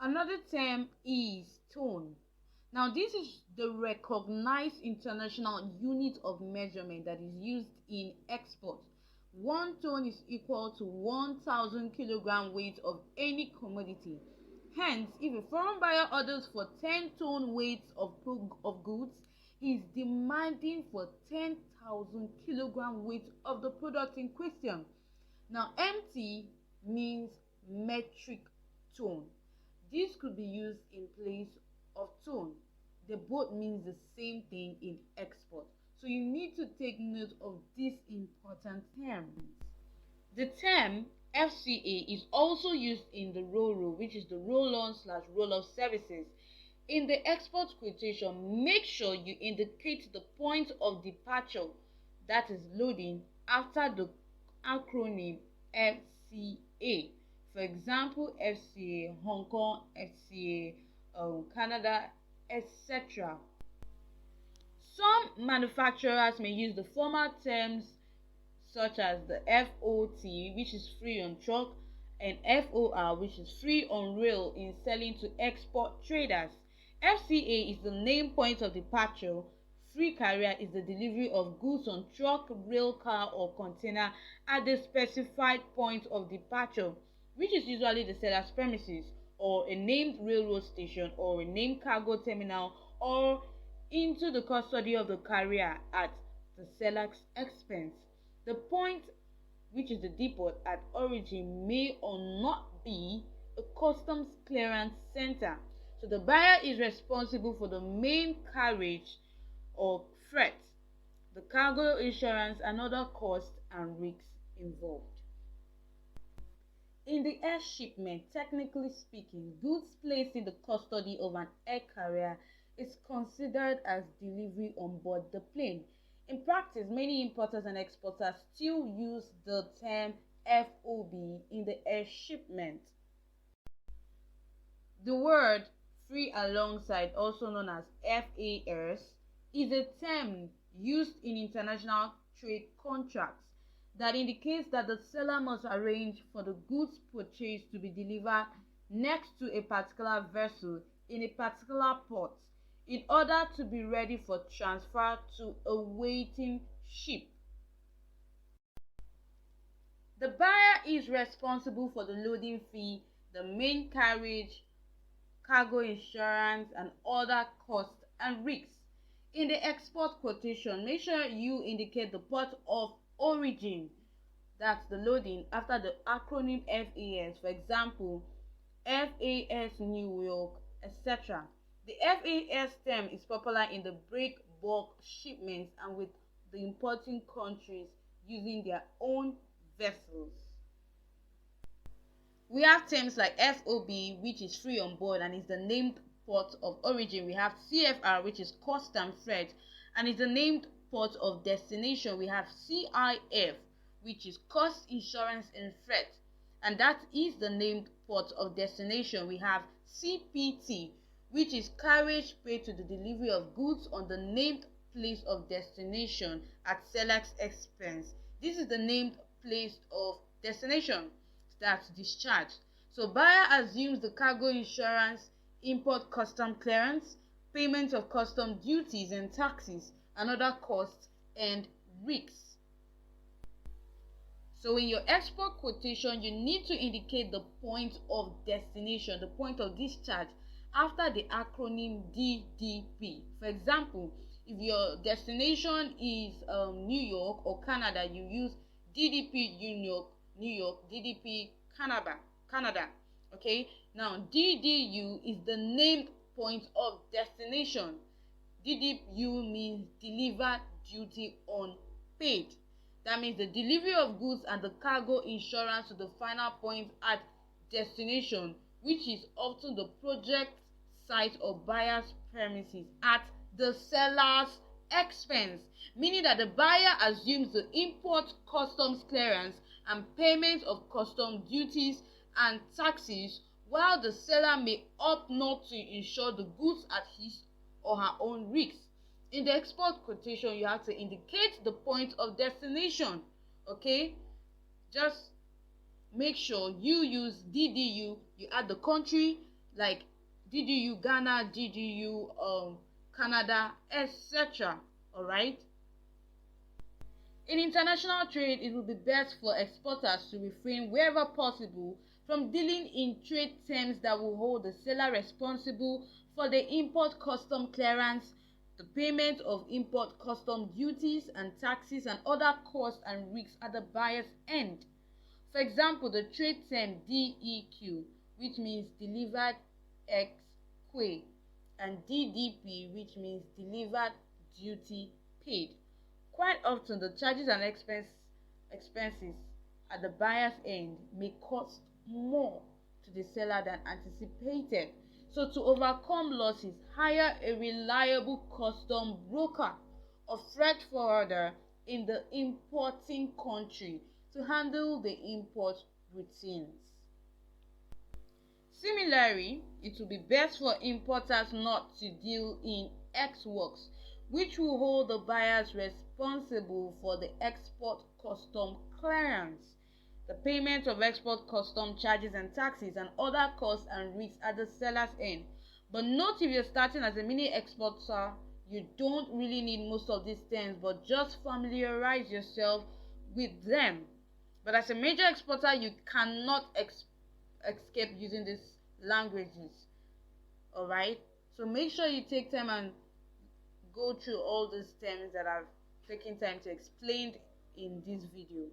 Another term is tone. Now, this is the recognized international unit of measurement that is used in export. One ton is equal to 1,000 kilogram weight of any commodity. Hence, if a foreign buyer orders for 10-ton weights of goods, he is demanding for 10,000 kilogram weight of the product in question. Now, MT means metric ton. This could be used in place of ton. They both means the same thing in export. So you need to take note of these important terms. The term FCA is also used in the RoRo, which is the roll-on/roll-off services. In the export quotation, make sure you indicate the point of departure, that is loading, after the acronym FCA. For example, FCA Hong Kong, FCA Canada, etc. Some manufacturers may use the formal terms such as the FOT, which is free on truck, and FOR, which is free on rail, in selling to export traders. FCA is the name point of departure. Free carrier is the delivery of goods on truck, rail car, or container at the specified point of departure, which is usually the seller's premises, or a named railroad station, or a named cargo terminal, or into the custody of the carrier at the seller's expense. The point, which is the depot at origin, may or not be a customs clearance center. So the buyer is responsible for the main carriage or freight, the cargo insurance, and other costs and risks involved. In the air shipment, technically speaking, goods placed in the custody of an air carrier is considered as delivery on board the plane. In practice, many importers and exporters still use the term FOB in the air shipment. The word free alongside, also known as FAS, is a term used in international trade contracts that indicates that the seller must arrange for the goods purchased to be delivered next to a particular vessel in a particular port in order to be ready for transfer to a waiting ship. The buyer is responsible for the loading fee, the main carriage, cargo insurance, and other costs and risks. In the export quotation, make sure you indicate the port of origin, that's the loading, after the acronym FAS. For example, FAS New York, etc. The FAS term is popular in the break bulk shipments and with the importing countries using their own vessels. We have terms like FOB, which is free on board and is the named port of origin. We have CFR, which is cost and freight and is the named port of destination. We have CIF, which is cost, insurance, and freight, and that is the named port of destination. We have CPT, which is carriage paid to the delivery of goods on the named place of destination at seller's expense. This is the named place of destination, that's discharge. So buyer assumes the cargo insurance, import custom clearance, payment of custom duties and taxes, and other costs and risks. So in your export quotation, you need to indicate the point of destination, the point of discharge, after the acronym DDP. For example, if your destination is New York or Canada, you use DDP New York, DDP Canada. Okay, now DDU is the named point of destination. DDU means delivered duty unpaid. That means the delivery of goods and the cargo insurance to the final point at destination, which is often the project site or buyer's premises at the seller's expense, meaning that the buyer assumes the import customs clearance and payment of custom duties and taxes, while the seller may opt not to insure the goods at his or her own risk. In the export quotation, you have to indicate the point of destination. Okay, just make sure you use DDU, you add the country, like DDU Ghana, DDU Canada, etc. All right. In international trade, it will be best for exporters to refrain wherever possible from dealing in trade terms that will hold the seller responsible for the import custom clearance, the payment of import custom duties and taxes, and other costs and risks at the buyer's end. For example, the trade term DEQ, which means delivered ex quay, and DDP, which means delivered duty paid. Quite often, the charges and expenses at the buyer's end may cost more to the seller than anticipated. So, to overcome losses, hire a reliable custom broker or freight forwarder in the importing country to handle the import routines. Similarly, it will be best for importers not to deal in ex works, which will hold the buyers responsible for the export custom clearance, the payment of export custom charges and taxes, and other costs and risks at the seller's end. But note, if you're starting as a mini exporter, you don't really need most of these terms, but just familiarize yourself with them. But as a major exporter, you cannot escape using these languages. All right, so make sure you take time and go through all these terms that I've taken time to explain in this video.